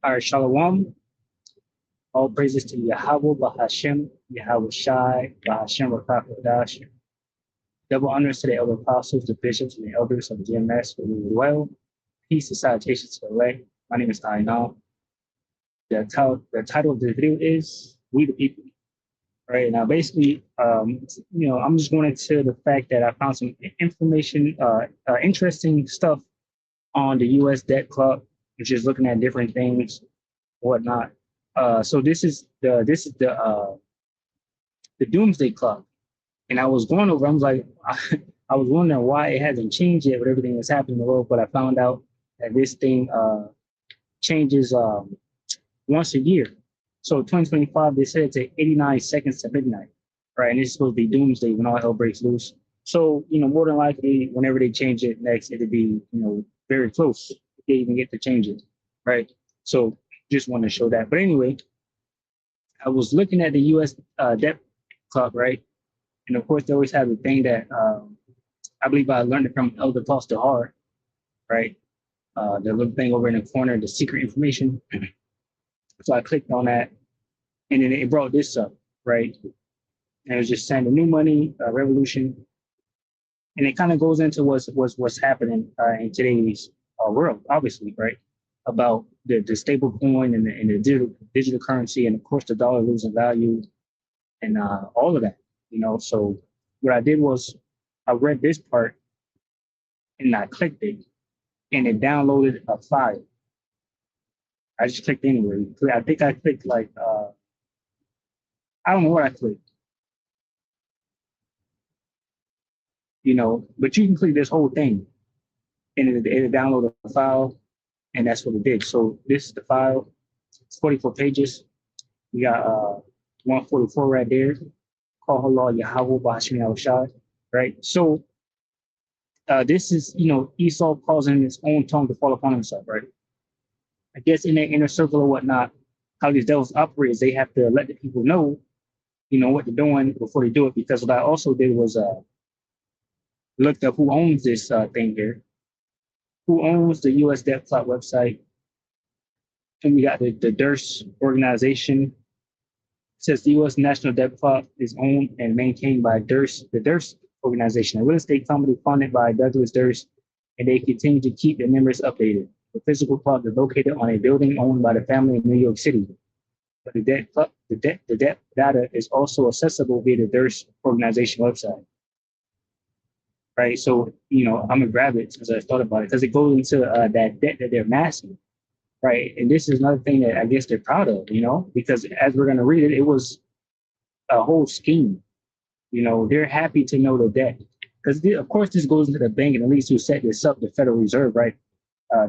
All right, Shalom. All praises to Yahweh, Bahashem, Yahweh Shai, Bahashem, Rakakadash. Double honors to the elder apostles, the bishops, and the elders of the GMS for doing well. Peace and salutations to the elect. My name is Tainal. The title of the video is We the People. Right now, basically, I'm just going into the fact that I found some information, interesting stuff on the U.S. debt clock, which is looking at different things, whatnot. So this is the doomsday clock, and I was going over. I was like, I was wondering why it hasn't changed yet with everything that's happening in the world, but I found out that this thing changes once a year. So 2025, they said it's at 89 seconds to midnight, right? And it's supposed to be doomsday when all hell breaks loose. So, more than likely, whenever they change it next, it'll be, very close if they even get to change it, right? So just want to show that. But anyway, I was looking at the U.S. Debt clock, right? And of course, they always have the thing that I believe I learned it from Elder Foster Hart, right? The little thing over in the corner, the secret information. So I clicked on that, and then it brought this up, right? And it was just saying the new money revolution, and it kind of goes into what's happening in today's world, obviously, right? About the stable coin and the digital currency, and of course the dollar losing value, and all of that, So what I did was I read this part, and I clicked it, and it downloaded a file. I just clicked anywhere. I think I clicked like, I don't know what I clicked, but you can click this whole thing and it downloaded a file, and that's what it did. So this is the file. It's 44 pages. We got 144 right there. Call Allah Yahweh Bashim Al-Shad, right? So this is, Esau causing his own tongue to fall upon himself, right? I guess in their inner circle or whatnot, how these devils operate is they have to let the people know, what they're doing before they do it. Because what I also did was looked up who owns this thing here, who owns the U.S. Debt Clock website. And we got the DURS organization. It says the U.S. National Debt Clock is owned and maintained by DURS, the DURS organization, a real estate company funded by Douglas Durst, and they continue to keep their members updated. The physical clock is located on a building owned by the family in New York City. But the debt data is also accessible via the DURS organization website. Right, so I'm gonna grab it since I thought about it because it goes into that debt that they're amassing, right? And this is another thing that I guess they're proud of, because as we're gonna read it, it was a whole scheme. They're happy to know the debt because of course this goes into the bank, and at least who set this up, the Federal Reserve, right?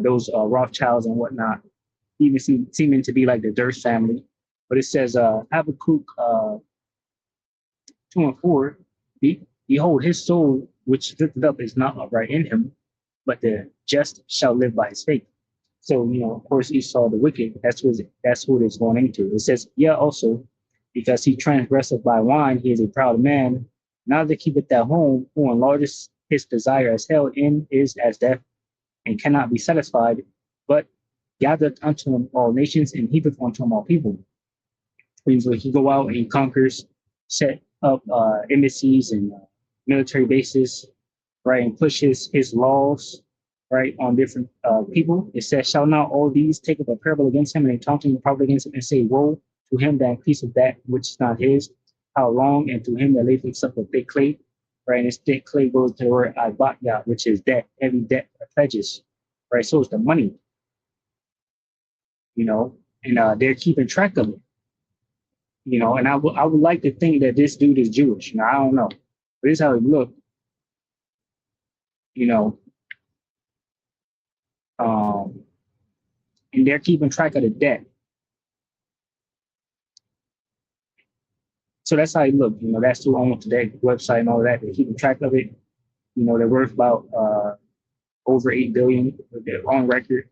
Those Rothschilds and whatnot, even seeming to be like the Durst family. But it says Habakkuk 2:4, behold, his soul which lifted up is not upright in him, but the just shall live by his faith. So, of course, Esau the wicked, that's who it's going into. It says, yeah, also, because he transgresseth by wine, he is a proud man. Now that keepeth at home, who enlarges his desire as hell in is as death, and cannot be satisfied, but gathereth unto him all nations and heapeth unto him all people. Means like he go out and conquers, set up embassies and military bases, right, and push his laws, right, on different people. It says, shall not all these take up a parable against him and a taunting parable against him and say, woe to him that increaseth that which is not his, how long, and to him that layeth up a thick clay, right, and this thick clay goes to the word Ibatya, which is debt, heavy debt, pledges, right, so it's the money, and they're keeping track of it, and I would like to think that this dude is Jewish. Now, I don't know. But this is how he looked, and they're keeping track of the debt. So that's how he looked. That's who owns the website and all that. They're keeping track of it. They're worth about over $8 billion on record.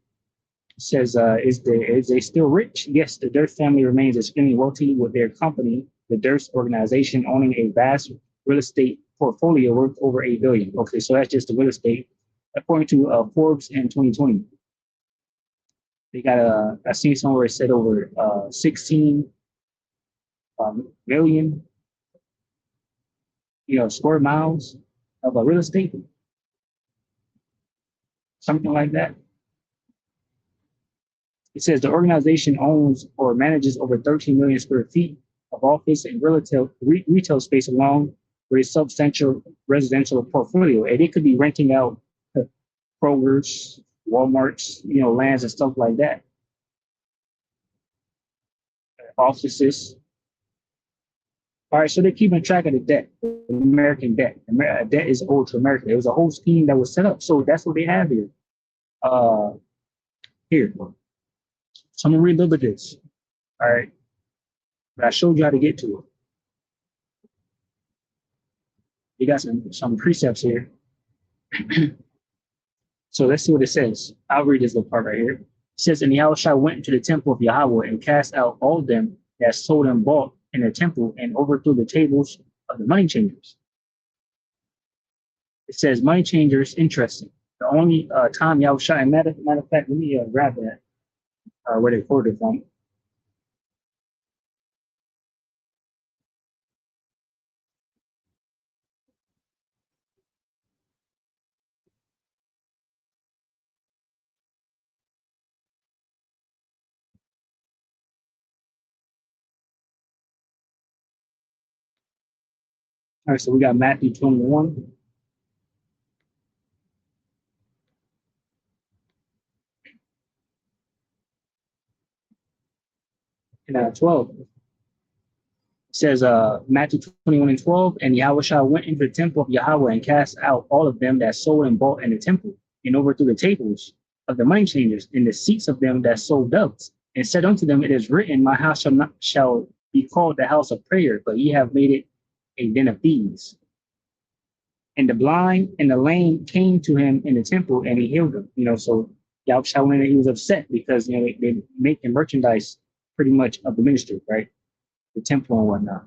It says, is they still rich? Yes, the Durst family remains extremely wealthy with their company, the Durst organization, owning a vast real estate portfolio worth over $8 billion. Okay, so that's just the real estate, according to Forbes in 2020. They got I seen somewhere it said over 16 million, square miles of real estate, something like that. It says the organization owns or manages over 13 million square feet of office and retail space along with a substantial residential portfolio. And it could be renting out Kroger's, Walmart's, lands and stuff like that. Offices. All right, so they're keeping track of the debt, the American debt. Debt is owed to America. It was a whole scheme that was set up. So that's what they have here. Here. So I'm gonna read a little bit of this. All right. But I showed you how to get to it. You got some precepts here. So let's see what it says. I'll read this little part right here. It says, and Yahushua went into the temple of Yahweh and cast out all of them that sold and bought in the temple and overthrew the tables of the money changers. It says money changers, interesting. The only time Yahushua, and matter of fact, let me grab that, where they quoted from. All right, so we got Matthew 21. And 12. It says Matthew 21 and 12, and Yahushua went into the temple of Yahweh and cast out all of them that sold and bought in the temple, and overthrew the tables of the money changers and the seats of them that sold doves, and said unto them, it is written, my house shall be called the house of prayer, but ye have made it a den of thieves. And the blind and the lame came to him in the temple, and he healed them. So Yahushua went and he was upset because they making merchandise pretty much of the ministry, right? The temple and whatnot.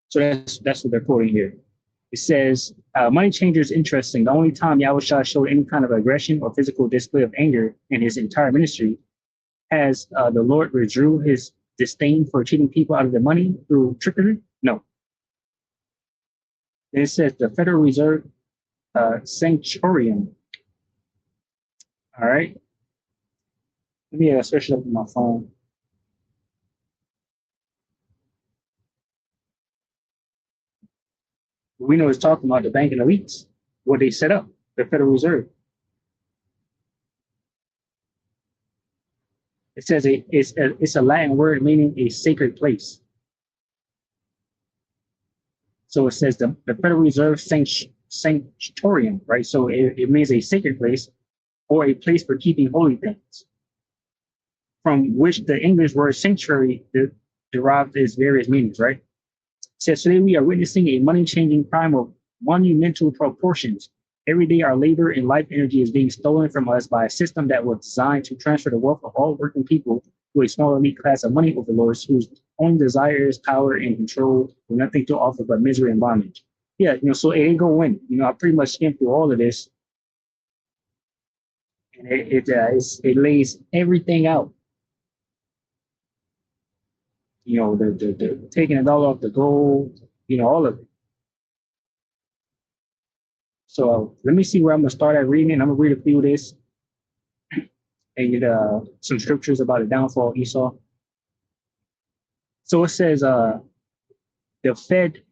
So that's what they're quoting here. It says, money changer is interesting. The only time Yahushua showed any kind of aggression or physical display of anger in his entire ministry, has the Lord withdrew his disdain for cheating people out of their money through trickery? No. Then it says the Federal Reserve Sanctorium. All right. Let me search it up on my phone. We know it's talking about the banking elites, what they set up, the Federal Reserve. It says it's a Latin word meaning a sacred place. So it says the Federal Reserve Sanctorium, right? So it means a sacred place or a place for keeping holy things, from which the English word sanctuary derived its various meanings, right? It says today we are witnessing a money-changing crime of monumental proportions. Every day our labor and life energy is being stolen from us by a system that was designed to transfer the wealth of all working people to a small elite class of money overlords whose only desire is power and control with nothing to offer but misery and bondage. Yeah, so it ain't gonna win. I pretty much skimmed through all of this, and it lays everything out. The taking it all off the gold, all of it. So let me see where I'm gonna start at reading. I'm gonna read a few of this and get some scriptures about the downfall of Esau. So it says the Fed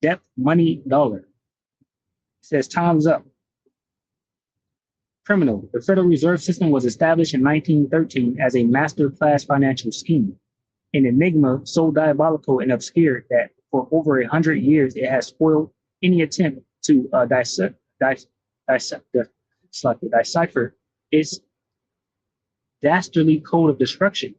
depth money dollar. It says time's up. Criminal. The Federal Reserve System was established in 1913 as a master class financial scheme, an enigma so diabolical and obscure that for over 100 years it has spoiled any attempt to decipher its dastardly code of destruction.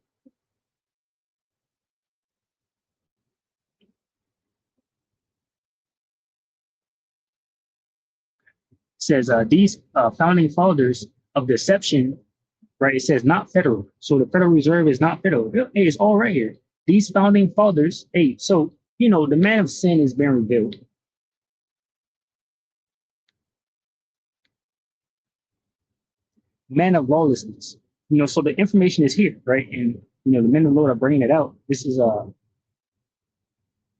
It says these founding fathers of deception, right? It says not federal. So the Federal Reserve is not federal. Hey, it's all right here. These founding fathers, hey, so, the man of sin is being revealed. man of lawlessness. So the information is here, right? And the men of the Lord are bringing it out. This is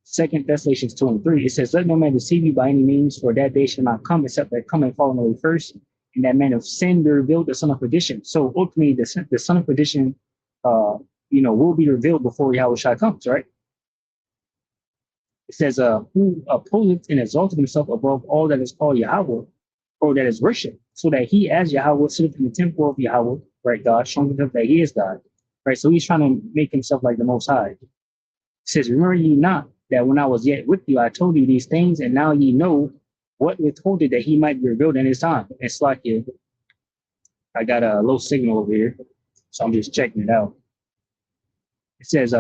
Second Thessalonians 2:3. It says, "Let no man deceive you by any means, for that day shall not come except that come and fall away first, and that man of sin be revealed, the son of perdition." So ultimately, the son of perdition, will be revealed before Yahweh comes, right? It says, "Who opposeth and exalted himself above all that is called Yahweh, or that is worship, so that he as Yahweh sitteth in the temple of Yahweh," right? God showing himself that he is God, right? So he's trying to make himself like the Most High. It says, "Remember ye not that when I was yet with you, I told you these things, and now ye know what withholded that he might be revealed in his time." It's like I got a low signal over here, so I'm just checking it out. It says,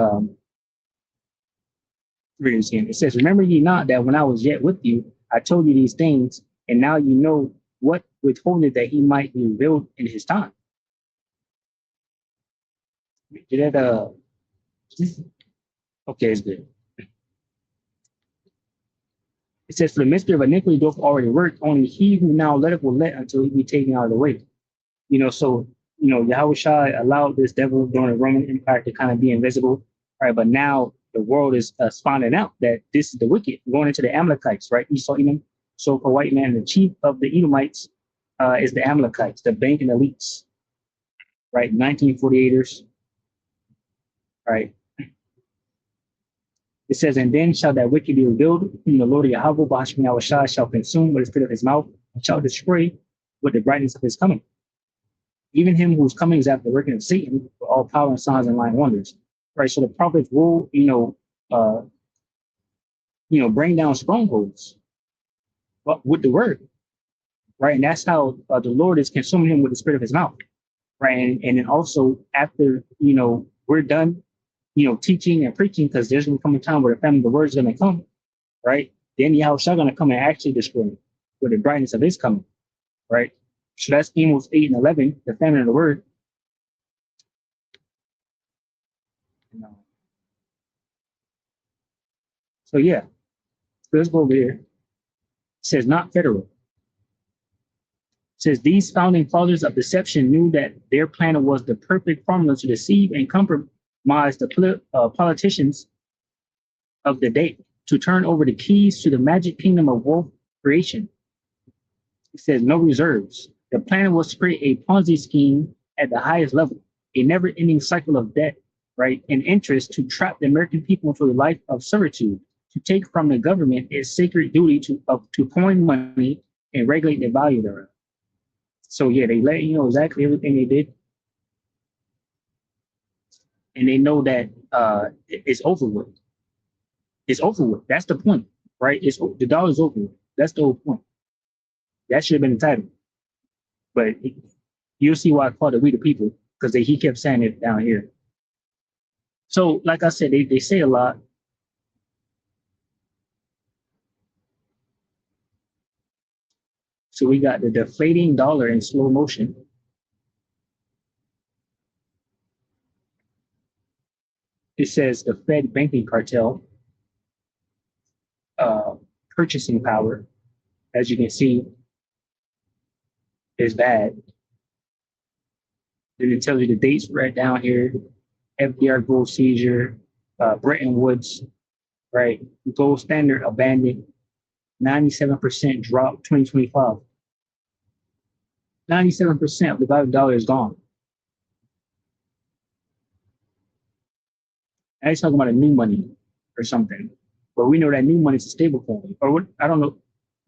read it again. It says, "Remember ye not that when I was yet with you, I told you these things, and now you know what withholded that he might be revealed in his time." Did that, okay, it's good. It says, "For the mystery of iniquity doth already work, only he who now letteth will let until he be taken out of the way." So, Yahweh Shai allowed this devil during the Roman Empire to kind of be invisible, right? But now the world is spawning out that this is the wicked going into the Amalekites, right? Esau, Edom, so-called white man, the chief of the Edomites is the Amalekites, the banking elites, right? 1948ers, right? It says, "And then shall that wicked be revealed, whom the Lord Yahweh, Bashmi Yahweh Shai, shall consume with the spirit of his mouth, and shall destroy with the brightness of his coming. Even him whose coming is after the working of Satan, for all power and signs and lying wonders." Right. So the prophets will, bring down strongholds, but with the word, right? And that's how the Lord is consuming him with the spirit of his mouth, right? And then also after, we're done, teaching and preaching, because there's going to come a time where the famine of the word is going to come, right? Then Yahweh is going to come and actually destroy him with the brightness of his coming, right? So that's Amos 8:11, the famine of the word. So yeah, let's go over here. It says, "Not federal." It says, "These founding fathers of deception knew that their plan was the perfect formula to deceive and compromise the politicians of the day, to turn over the keys to the magic kingdom of wealth creation." It says, "No reserves. The plan was to create a Ponzi scheme at the highest level, a never-ending cycle of debt, right, and interest to trap the American people into a life of servitude, to take from the government its sacred duty to coin money and regulate the value thereof." So yeah, they let you know exactly everything they did, and they know that it's over with. It's over with. That's the point, right? The dollar's over with. That's the whole point. That should have been the title, but you'll see why I called it "We the People," because he kept saying it down here. So, like I said, they say a lot. So we got the deflating dollar in slow motion. It says the Fed banking cartel, purchasing power, as you can see, is bad. Then it tells you the dates right down here: FDR gold seizure, Bretton Woods, right? Gold standard abandoned, 97% drop 2025. 97% of the value of the dollar is gone. I was talking about a new money or something, but we know that new money is a stable coin, or what? I don't know.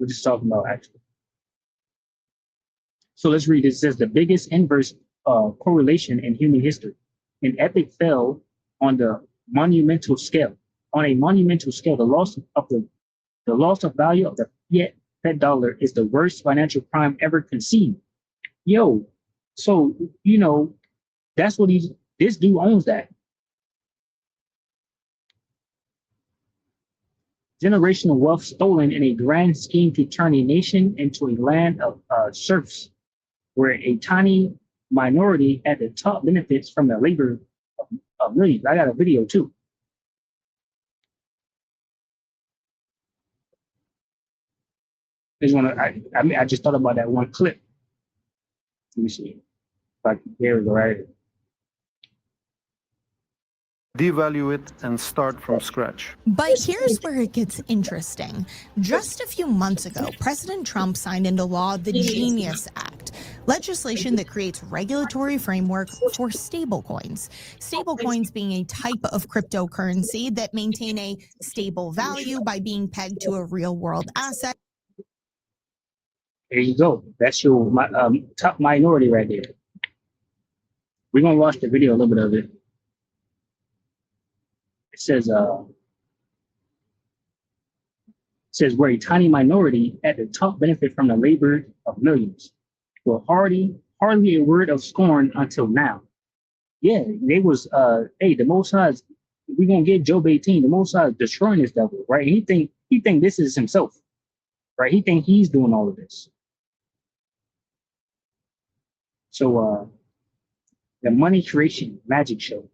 We're just talking about actually. So let's read. It says the biggest inverse correlation in human history. An epic fell on the monumental scale. On a monumental scale, the loss of value of the fiat Fed dollar is the worst financial crime ever conceived. Yo, so that's what this dude owns that. Generational wealth stolen in a grand scheme to turn a nation into a land of serfs, where a tiny minority at the top benefits from the labor of millions. I got a video too. I just thought about that one clip. Let me see. Like, there we go, right? Devalue it and start from scratch. But here's where it gets interesting. Just a few months ago, President Trump signed into law the Genius Act, legislation that creates regulatory framework for stablecoins. Stablecoins being a type of cryptocurrency that maintain a stable value by being pegged to a real-world asset. There you go. That's your top minority right there. We're gonna watch the video, a little bit of it. It says we're a tiny minority at the top benefit from the labor of millions. Well, hardly a word of scorn until now. Yeah, they was hey, the Most High's, we gonna get Job 18. The Most High is destroying this devil, right? He think this is himself, right? He think he's doing all of this. So the money creation magic show.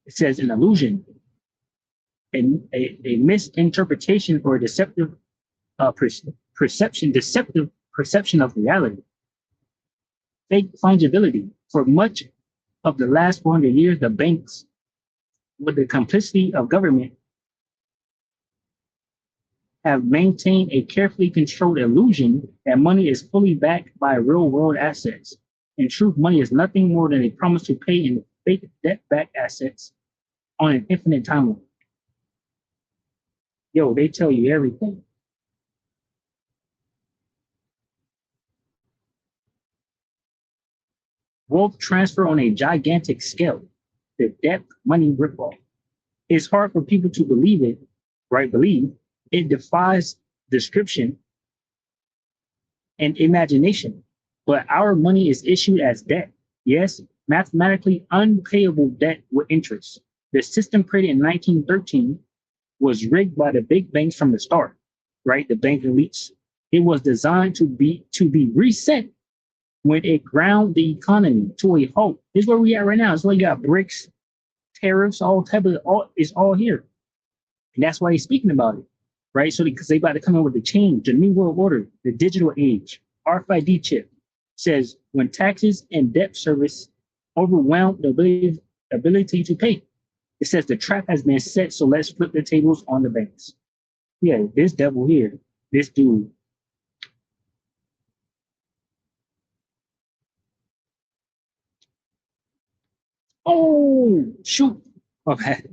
It says an illusion, a misinterpretation or a deceptive deceptive perception of reality. Fake fungibility. For much of the last 400 years, the banks, with the complicity of government, have maintained a carefully controlled illusion that money is fully backed by real world assets. In truth, money is nothing more than a promise to pay in fake debt-backed assets on an infinite timeline. Yo, they tell you everything. Wealth transfer on a gigantic scale. The debt money ripoff. It's hard for people to believe it, right? Believe it defies description and imagination. But our money is issued as debt. Yes, mathematically unpayable debt with interest. The system created in 1913 was rigged by the big banks from the start, right? The bank elites. It was designed to be reset when it ground the economy to a halt. This is where we at right now. It's why you got BRICS, tariffs, it's all here. And that's why he's speaking about it, right? So because they about to come in with the change, the new world order, the digital age, RFID chip says when taxes and debt service overwhelm the ability to pay. It says the trap has been set, so let's flip the tables on the banks. Yeah, this devil here, this dude. Oh, shoot. Okay.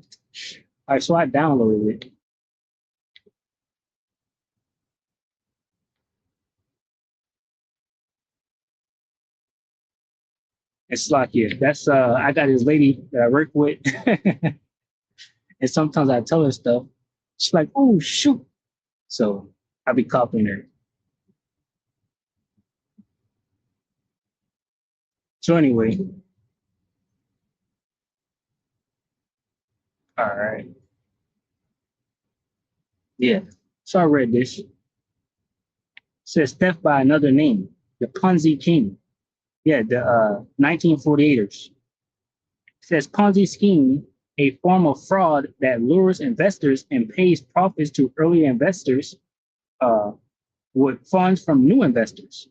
All right, so I downloaded it. It's like, yeah, that's I got this lady that I work with. And sometimes I tell her stuff. She's like, oh shoot. So I be copying her. So anyway. All right. Yeah. So I read this. It says theft by another name, the Ponzi King. Yeah, the 1948ers. It says Ponzi scheme, a form of fraud that lures investors and pays profits to early investors with funds from new investors.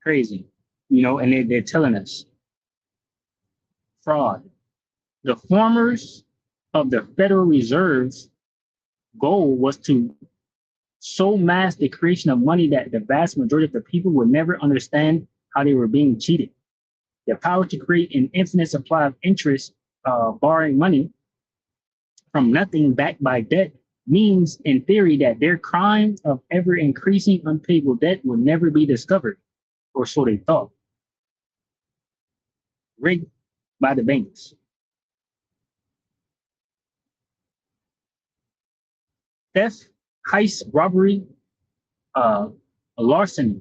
Crazy, and they're telling us fraud. The formers of the Federal Reserve's goal was to so mass the creation of money that the vast majority of the people would never understand how they were being cheated. The power to create an infinite supply of interest, borrowing money from nothing backed by debt means, in theory, that their crime of ever increasing unpayable debt would never be discovered, or so they thought. Rigged by the banks. Theft, heist, robbery, larceny.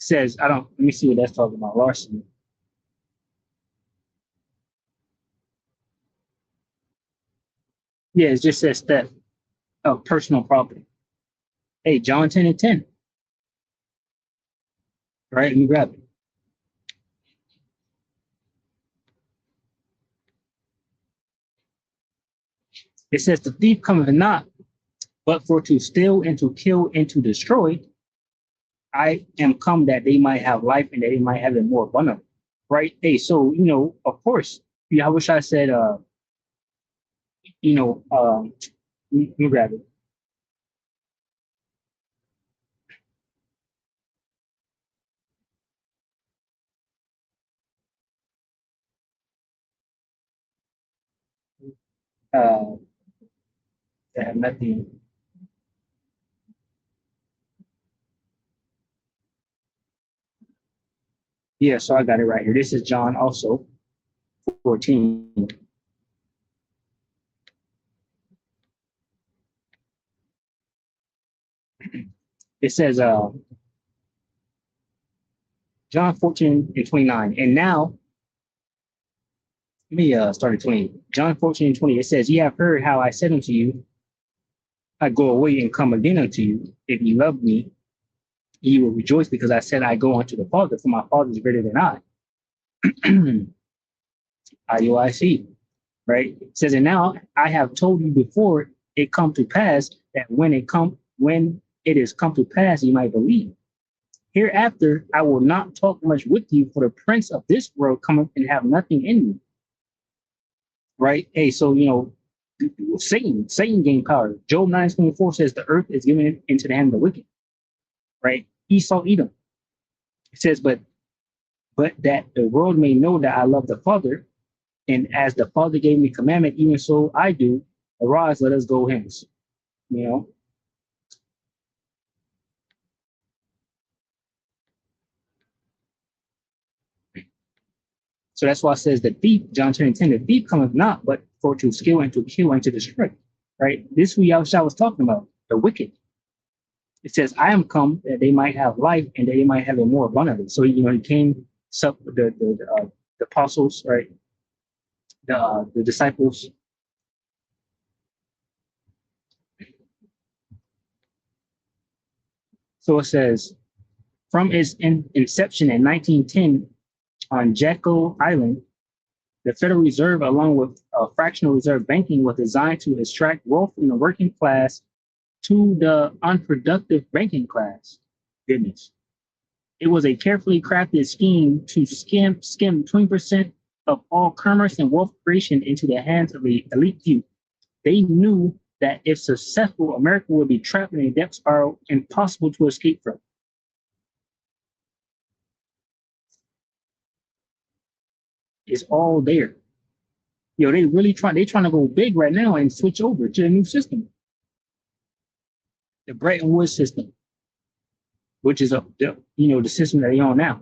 Says, let me see what that's talking about, larceny. Yeah, it just says theft of personal property. Hey, John 10 and 10. Right, you grab it. It says the thief cometh not, but for to steal and to kill and to destroy. I am come that they might have life and that they might have it more abundant. Right? Hey, so of course, I wish I said you know, let me grab it. Uh, yeah, nothing. Yeah, so I got it right here. This is John also 14. It says John 14 and 29. And now let me start at 20. John 14 and 20. It says, "Ye have heard how I said unto you, I go away and come again unto you. If ye love me, ye will rejoice because I said I go unto the Father, for my Father is greater than I." IUIC, right? It says, "And now I have told you before it come to pass that when it is come to pass, ye might believe. Hereafter I will not talk much with you, for the prince of this world cometh and have nothing in me." Right? Hey, so Satan gained power. Job 9:24 says the earth is given into the hand of the wicked. Right? Esau, Edom. It says, but that the world may know that I love the Father, and as the Father gave me commandment, even so I do. Arise, let us go hence. You know. So that's why it says the thief, John 10:10, the thief cometh not, but for to steal and to kill and to destroy. Right? This we was talking about, the wicked. It says, "I am come that they might have life and that they might have it more abundantly." So he came, the apostles, right? The disciples. So it says, from its inception in 1910 on Jekyll Island, the Federal Reserve, along with fractional reserve banking, was designed to extract wealth from the working class to the unproductive banking class. Goodness. It was a carefully crafted scheme to skim 20% of all commerce and wealth creation into the hands of the elite few. They knew that if successful, America would be trapped in a debt spiral impossible to escape from. It's all there. They really trying to go big right now and switch over to a new system, the Bretton Woods system, which is the system that they're on now.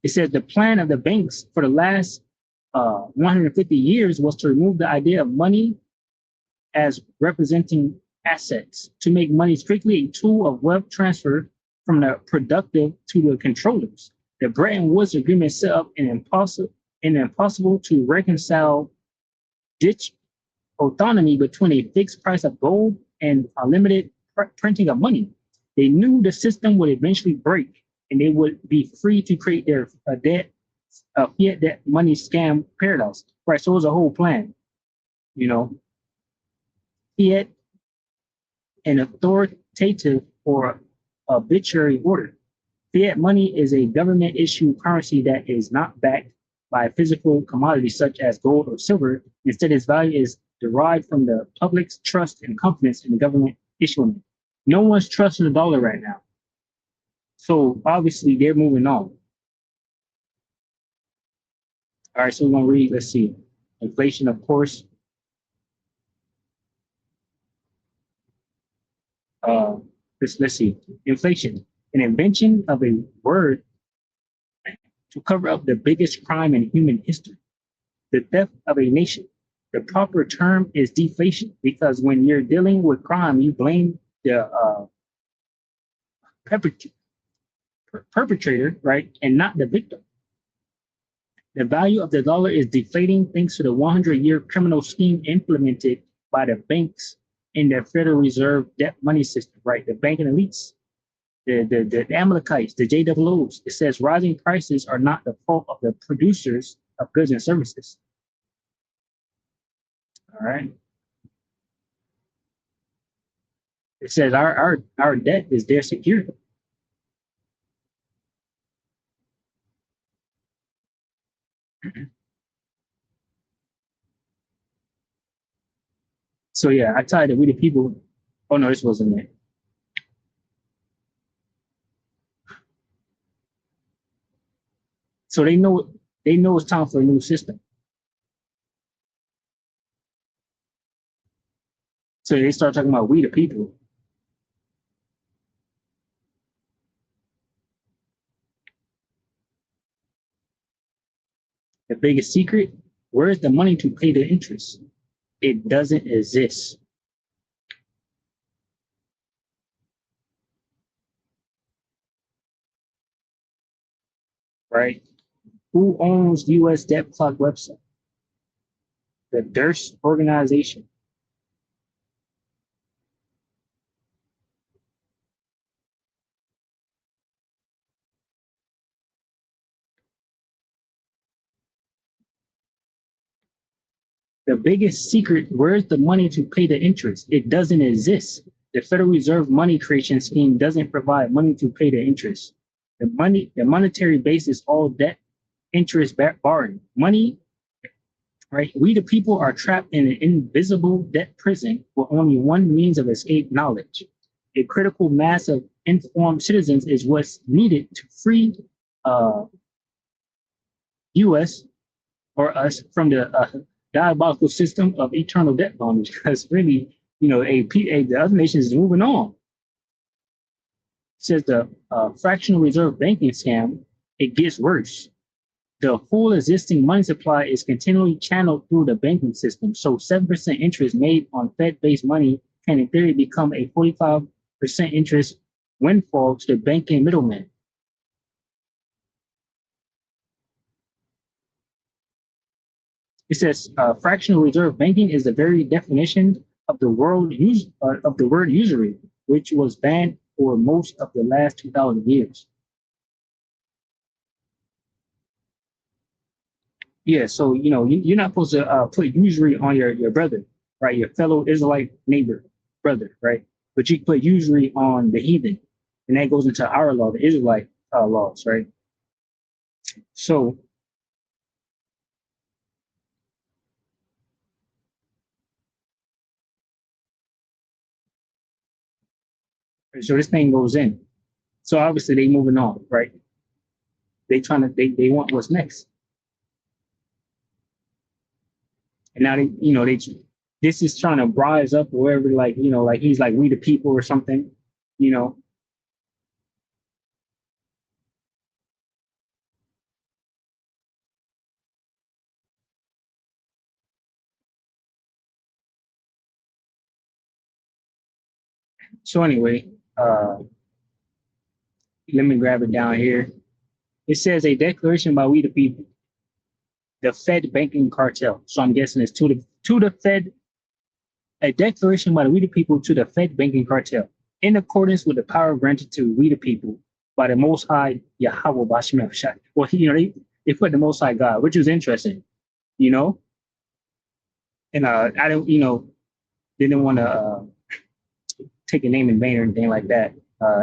It says the plan of the banks for the last 150 years was to remove the idea of money as representing assets, to make money strictly a tool of wealth transfer from the productive to the controllers. The Bretton Woods Agreement set up an impossible to reconcile ditch autonomy between a fixed price of gold and unlimited printing of money. They knew the system would eventually break and they would be free to create their fiat debt money scam paradise. Right. So it was a whole plan, fiat and authoritative or arbitrary order. Fiat money is a government issued currency that is not backed by physical commodities such as gold or silver. Instead, its value is derived from the public's trust and confidence in the government issuing it. No one's trusting the dollar right now. So obviously they're moving on. All right, so we're gonna read, let's see. Inflation, of course. Let's see. Inflation, an invention of a word to cover up the biggest crime in human history, the theft of a nation. The proper term is deflation, because when you're dealing with crime, you blame the perpetrator, right, and not the victim. The value of the dollar is deflating thanks to the 100-year criminal scheme implemented by the banks in the Federal Reserve debt money system, right? The banking elites, the Amalekites, the JOOs. It says rising prices are not the fault of the producers of goods and services. All right. It says our debt is their security. So yeah, I tied that we the people. Oh no, this wasn't it. So they know it's time for a new system. So they start talking about we the people. The biggest secret, where's the money to pay the interest? It doesn't exist. Right? Who owns US Debt Clock website? The Durst organization. The biggest secret, where's the money to pay the interest? It doesn't exist. The Federal Reserve money creation scheme doesn't provide money to pay the interest. The monetary base is all debt, interest borrowing. Money, right? We the people are trapped in an invisible debt prison with only one means of escape: knowledge. A critical mass of informed citizens is what's needed to free US or us from the diabolical system of eternal debt bondage, because really, the other nations is moving on. It says the fractional reserve banking scam, it gets worse. The full existing money supply is continually channeled through the banking system. So 7% interest made on Fed-based money can in theory become a 45% interest windfall to the banking middleman. It says fractional reserve banking is the very definition of the word usury, which was banned for most of the last 2,000 years. Yeah, so you're not supposed to put usury on your brother, right? Your fellow Israelite neighbor, brother, right? But you put usury on the heathen, and that goes into our law, the Israelite laws, right? So this thing goes in. So obviously they moving on, right? They want what's next. And now this is trying to rise up wherever, like he's like we the people or something, you know. So anyway, let me grab it down here. It says a declaration by we the people, the Fed banking cartel. So I'm guessing it's to the Fed, a declaration by the we the people to the Fed banking cartel, in accordance with the power granted to we the people by the Most High Yahweh Bashim Shai. Well, they put the Most High God, which was interesting, And I don't, didn't want to take a name in vain or anything like that.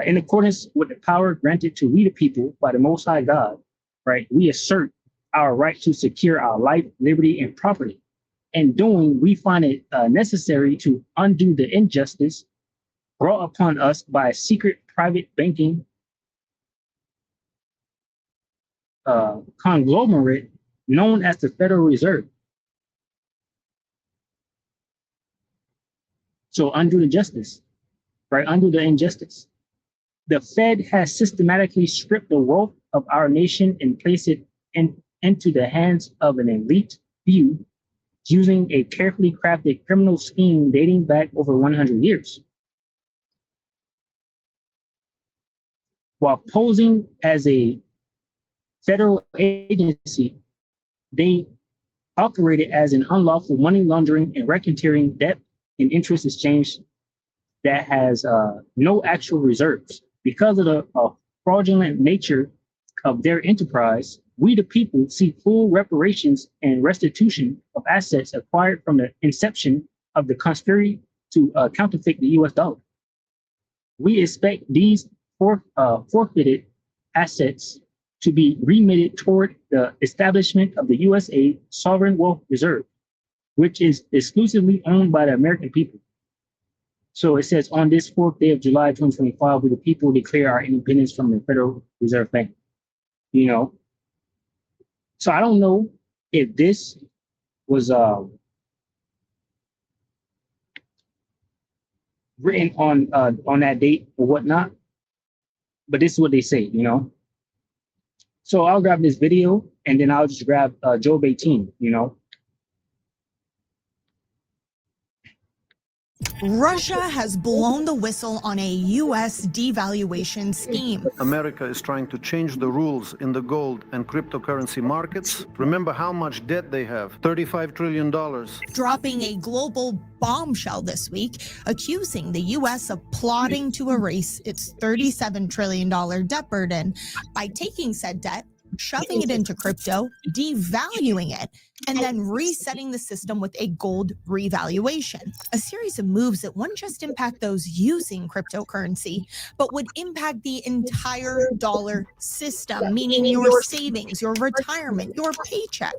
In accordance with the power granted to we the people by the Most High God, right? We assert our right to secure our life, liberty, and property. In doing, we find it necessary to undo the injustice brought upon us by a secret private banking conglomerate known as the Federal Reserve. So undo the justice, right? Undo the injustice. The Fed has systematically stripped the wealth of our nation and placed it into the hands of an elite few using a carefully crafted criminal scheme dating back over 100 years. While posing as a federal agency, they operated as an unlawful money laundering and racketeering debt and interest exchange that has no actual reserves. Because of the fraudulent nature of their enterprise, we the people seek full reparations and restitution of assets acquired from the inception of the conspiracy to counterfeit the US dollar. We expect these forfeited assets to be remitted toward the establishment of the USA Sovereign Wealth Reserve, which is exclusively owned by the American people. So it says, on this 4th day of July 2025, we the people declare our independence from the Federal Reserve Bank. You know, so I don't know if this was written on that date or whatnot, but this is what they say, you know. So I'll grab this video and then I'll just grab Job 18, you know. Russia has blown the whistle on a U.S. devaluation scheme. America is trying to change the rules in the gold and cryptocurrency markets. Remember how much debt they have, $35 trillion. Dropping a global bombshell this week, accusing the U.S. of plotting to erase its $37 trillion debt burden by taking said debt, shoving it into crypto, devaluing it, and then resetting the system with a gold revaluation. A series of moves that wouldn't just impact those using cryptocurrency, but would impact the entire dollar system, meaning your savings, your retirement, your paycheck.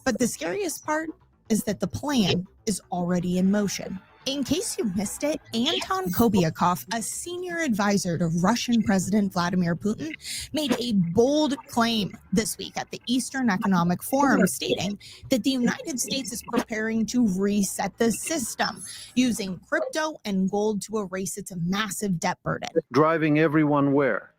But the scariest part is that the plan is already in motion. In case you missed it, Anton Kobiakov, a senior advisor to Russian President Vladimir Putin, made a bold claim this week at the Eastern Economic Forum, stating that the United States is preparing to reset the system using crypto and gold to erase its massive debt burden. Driving everyone where?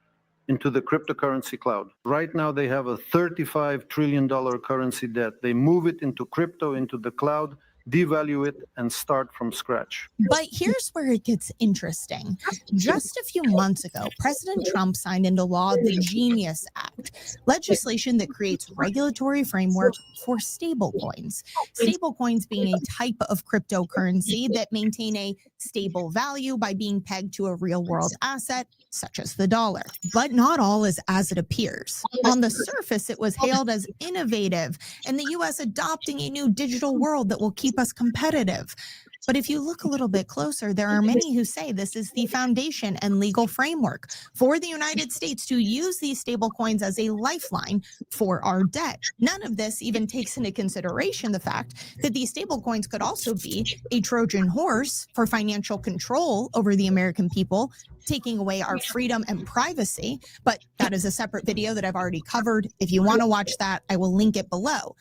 Into the cryptocurrency cloud. Right now they have a $35 trillion currency debt. They move it into crypto, into the cloud, devalue it, and start from scratch. But here's where it gets interesting. Just a few months ago, President Trump signed into law the Genius Act, legislation that creates regulatory framework for stablecoins. Stablecoins being a type of cryptocurrency that maintain a stable value by being pegged to a real-world asset, such as the dollar. But not all is as it appears. On the surface, it was hailed as innovative and the U.S. adopting a new digital world that will keep us competitive. But if you look a little bit closer, there are many who say this is the foundation and legal framework for the United States to use these stablecoins as a lifeline for our debt. None of this even takes into consideration the fact that these stablecoins could also be a Trojan horse for financial control over the American people, taking away our freedom and privacy. But that is a separate video that I've already covered. If you want to watch that, I will link it below.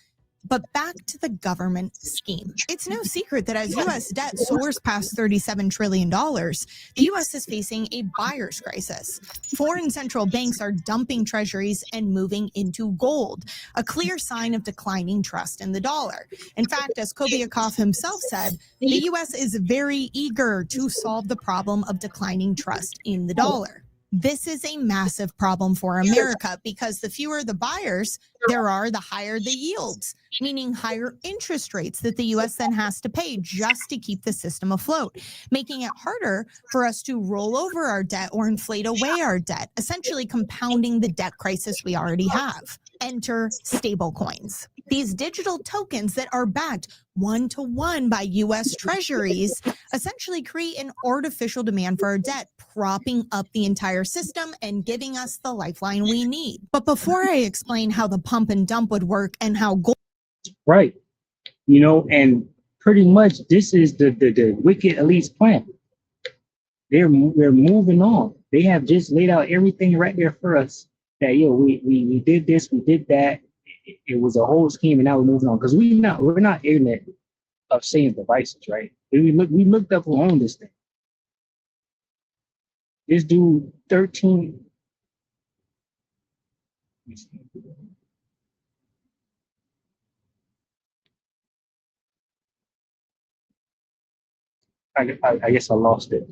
But back to the government scheme. It's no secret that as U.S. debt soars past $37 trillion, the U.S. is facing a buyer's crisis. Foreign central banks are dumping treasuries and moving into gold, a clear sign of declining trust in the dollar. In fact, as Kobiakov himself said, the U.S. is very eager to solve the problem of declining trust in the dollar. This is a massive problem for America because the fewer the buyers there are, the higher the yields, meaning higher interest rates that the U.S. then has to pay just to keep the system afloat, making it harder for us to roll over our debt or inflate away our debt, essentially compounding the debt crisis we already have. Enter stablecoins. These digital tokens that are backed one-to-one by U.S. treasuries essentially create an artificial demand for our debt, propping up the entire system and giving us the lifeline we need. But before I explain how the pump and dump would work and how gold... Right. You know, and pretty much this is the wicked elite's plan. They're moving on. They have just laid out everything right there for us. That we did this, we did that. It was a whole scheme, and now we're moving on because we're not ignorant of Satan's devices, right? We looked up who owned this thing. This dude, 13. I guess I lost it.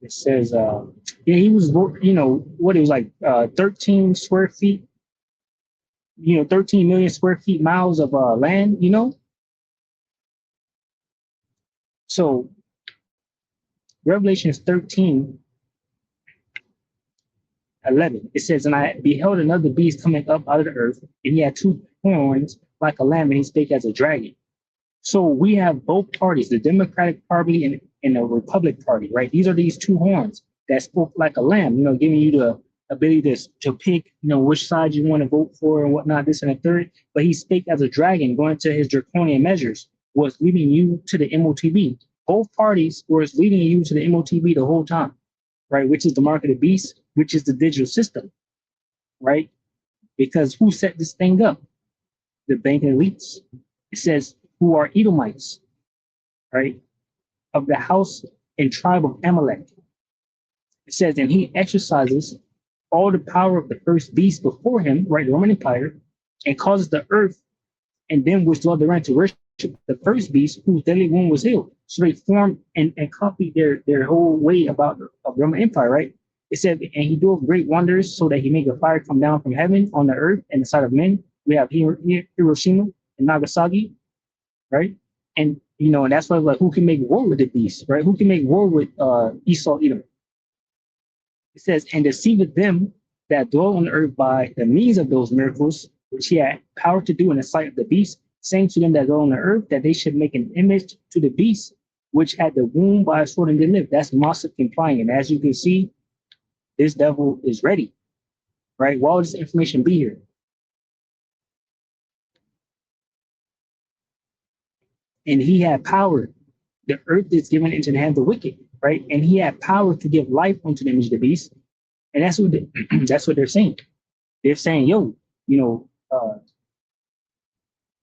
It says, yeah, he was, you know, what it was like 13 square feet, you know, 13 million square feet miles of land, you know. So Revelations 13:11, it says, and I beheld another beast coming up out of the earth, and he had two horns like a lamb, and he spake as a dragon. So we have both parties, the Democratic Party and the Republican Party, right? These are these two horns that spoke like a lamb, you know, giving you ability to pick, which side you want to vote for and whatnot, this and the third. But he spake as a dragon, going to his draconian measures, was leading you to the MOTB. Both parties were leading you to the MOTB the whole time, right? Which is the mark of the beast, which is the digital system, right? Because who set this thing up? The banking elites. It says, who are Edomites, right? Of the house and tribe of Amalek. It says, and he exercises all the power of the first beast before him, right? The Roman Empire, and causes the earth and them which dwell therein to worship the first beast whose deadly wound was healed. So they formed and copied their whole way about the Roman Empire, right? It said, and he doeth great wonders so that he make a fire come down from heaven on the earth and the sight of men. We have Hiroshima and Nagasaki, right? And, and that's why, like, who can make war with the beast, right? Who can make war with Esau, Edom? It says, and deceiveth them that dwell on the earth by the means of those miracles, which he had power to do in the sight of the beast, saying to them that dwell on the earth that they should make an image to the beast, which had the wound by a sword and did live. That's Mossack implying. And as you can see, this devil is ready, right? Why would this information be here? And he had power. The earth is given into the hand of the wicked, right? And he had power to give life unto the image of the beast. And that's what that's what they're saying. They're saying, yo,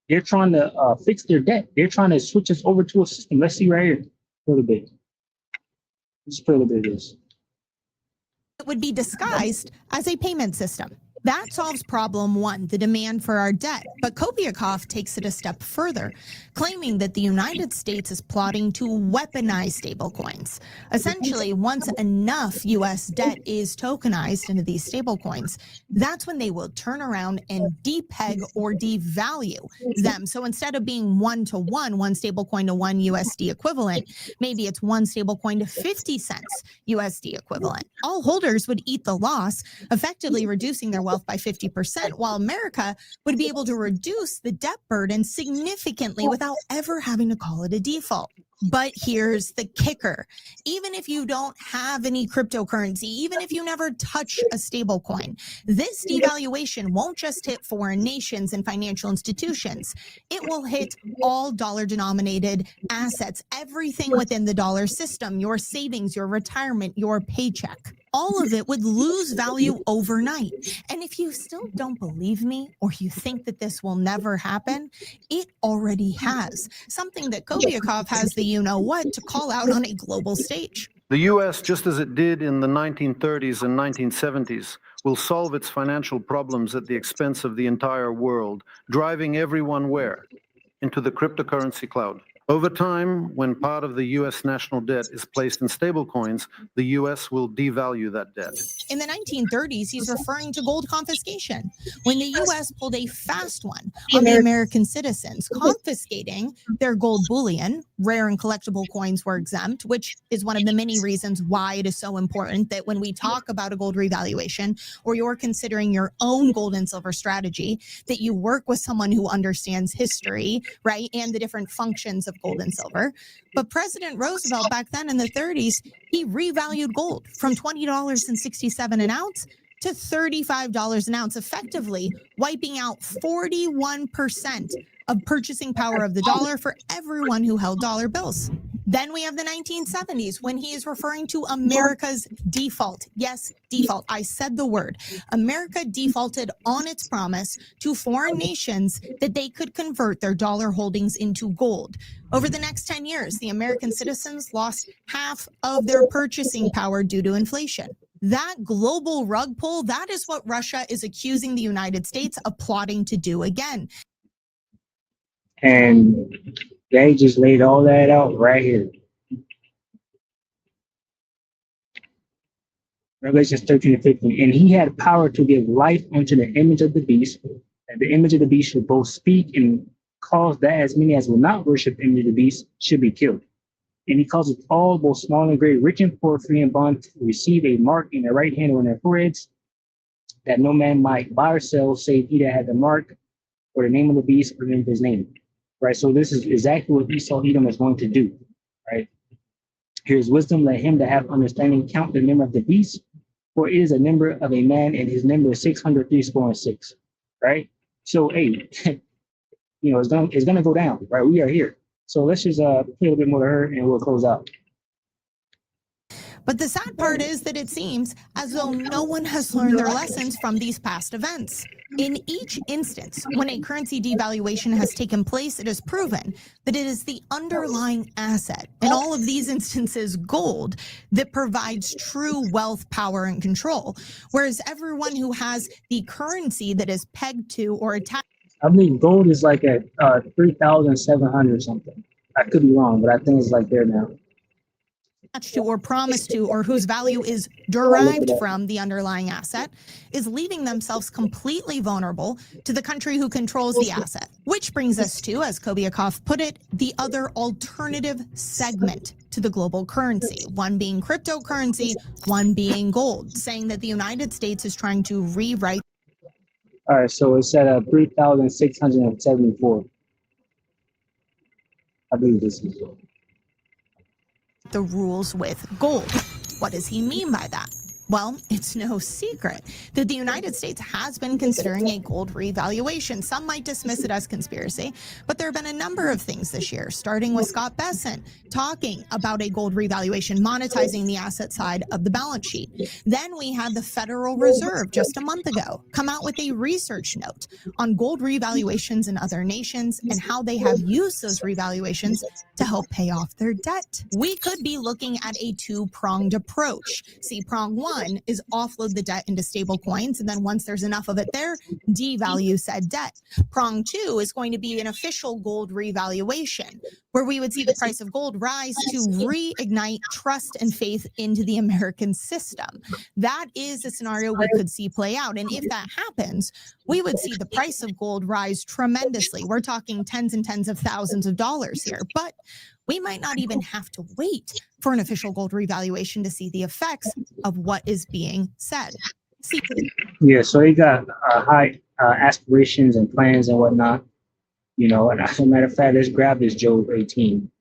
they're trying to fix their debt. They're trying to switch us over to a system. Let's see right here a little bit. Let's put a little bit of this. It would be disguised as a payment system. That solves problem one, the demand for our debt. But Kopiakov takes it a step further, claiming that the United States is plotting to weaponize stablecoins. Essentially, once enough U.S. debt is tokenized into these stablecoins, that's when they will turn around and depeg or devalue them. So instead of being 1-to-1, one stablecoin to one USD equivalent, maybe it's one stablecoin to 50 cents USD equivalent. All holders would eat the loss, effectively reducing their wealth by 50%, while America would be able to reduce the debt burden significantly without ever having to call it a default. But here's the kicker. Even if you don't have any cryptocurrency, even if you never touch a stable coin, this devaluation won't just hit foreign nations and financial institutions. It will hit all dollar-denominated assets, everything within the dollar system, your savings, your retirement, your paycheck. All of it would lose value overnight. And if you still don't believe me, or you think that this will never happen, it already has. Something that Kopiakov has the you-know-what to call out on a global stage. The U.S., just as it did in the 1930s and 1970s, will solve its financial problems at the expense of the entire world, driving everyone where? Into the cryptocurrency cloud. Over time, when part of the U.S. national debt is placed in stablecoins, the U.S. will devalue that debt. In the 1930s, he's referring to gold confiscation, when the U.S. pulled a fast one on the American citizens, confiscating their gold bullion. Rare and collectible coins were exempt, which is one of the many reasons why it is so important that when we talk about a gold revaluation, or you're considering your own gold and silver strategy, that you work with someone who understands history, right, and the different functions of gold and silver. But President Roosevelt back then in the 30s, he revalued gold from $20.67 an ounce to $35 an ounce, effectively wiping out 41% of purchasing power of the dollar for everyone who held dollar bills. Then we have the 1970s when he is referring to America's default. Yes, default. I said the word. America defaulted on its promise to foreign nations that they could convert their dollar holdings into gold. Over the next 10 years, the American citizens lost half of their purchasing power due to inflation. That global rug pull, that is what Russia is accusing the United States of plotting to do again. And they just laid all that out right here. Revelations 13 and 15. And he had power to give life unto the image of the beast, and the image of the beast should both speak and cause that as many as will not worship the image of the beast should be killed. And he causes all, both small and great, rich and poor, free and bond, to receive a mark in their right hand or in their foreheads, that no man might buy or sell, save he that had the mark or the name of the beast or the name of his name. Right, so this is exactly what Esau Edom is going to do. Right, here's wisdom: let him that have understanding count the number of the beast, For it is a number of a man, and his number is 603 scoring six. Right? So hey, it's gonna go down, right? We are here. So let's just play a little bit more to her and we'll close out. But the sad part is that it seems as though no one has learned their lessons from these past events. In each instance, when a currency devaluation has taken place, it is proven that it is the underlying asset, in all of these instances, gold, that provides true wealth, power, and control. Whereas everyone who has the currency that is pegged to or attached, I believe gold is like at 3,700 something. I could be wrong, but I think it's like there now. to or promised to or whose value is derived from the underlying asset is leaving themselves completely vulnerable to the country who controls the asset. Which brings us to, as Kobiakov put it, the other alternative segment to the global currency, one being cryptocurrency, one being gold, saying that the United States is trying to rewrite. All right, so it's at 3,674. I believe this is the rules with gold. What does he mean by that? Well, it's no secret that the United States has been considering a gold revaluation. Some might dismiss it as conspiracy, but there have been a number of things this year, starting with Scott Bessent talking about a gold revaluation, monetizing the asset side of the balance sheet. Then we had the Federal Reserve just a month ago come out with a research note on gold revaluations in other nations and how they have used those revaluations to help pay off their debt. We could be looking at a two-pronged approach. See, prong one is offload the debt into stable coins, and then once there's enough of it there, devalue said debt. Prong two is going to be an official gold revaluation, where we would see the price of gold rise to reignite trust and faith into the American system. That is a scenario we could see play out. And if that happens, we would see the price of gold rise tremendously. We're talking tens and tens of thousands of dollars here. But we might not even have to wait for an official gold revaluation to see the effects of what is being said. See, yeah, so they got high aspirations and plans and whatnot, and as a matter of fact, let's grab this Job 18.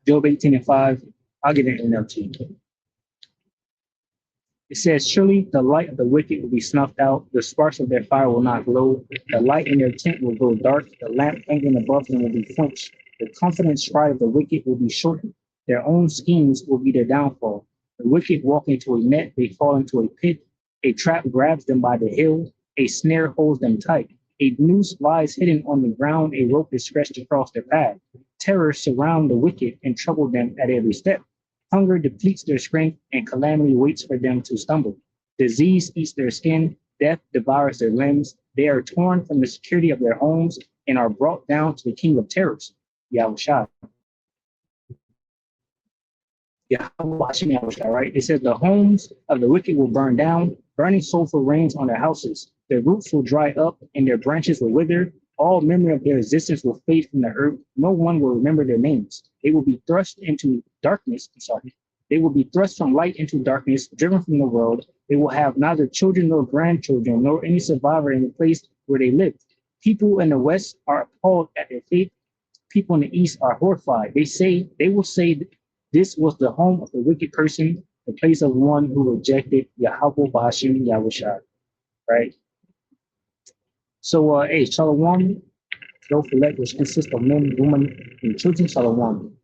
Job 18:5, I'll get it in there to you. It says, surely the light of the wicked will be snuffed out, the sparks of their fire will not glow, the light in their tent will grow dark, the lamp hanging above them will be quenched, the confident stride of the wicked will be shortened, their own schemes will be their downfall. The wicked walk into a net, they fall into a pit, a trap grabs them by the heel, a snare holds them tight, a noose lies hidden on the ground, a rope is stretched across their path. Terrors surround the wicked and trouble them at every step. Hunger depletes their strength, and calamity waits for them to stumble. Disease eats their skin, death devours their limbs. They are torn from the security of their homes and are brought down to the king of terrors, Yahushua. Yahushua, right? It says the homes of the wicked will burn down, burning sulfur rains on their houses. Their roots will dry up and their branches will wither. All memory of their existence will fade from the earth. No one will remember their names. They will be thrust into darkness. They will be thrust from light into darkness, driven from the world. They will have neither children nor grandchildren, nor any survivor in the place where they live. People in the West are appalled at their fate. People in the East are horrified. They will say this was the home of the wicked person, the place of one who rejected Yahweh Bashim Yahushua. Right? So, Shalom, which consists of men, women, and children, Shalom.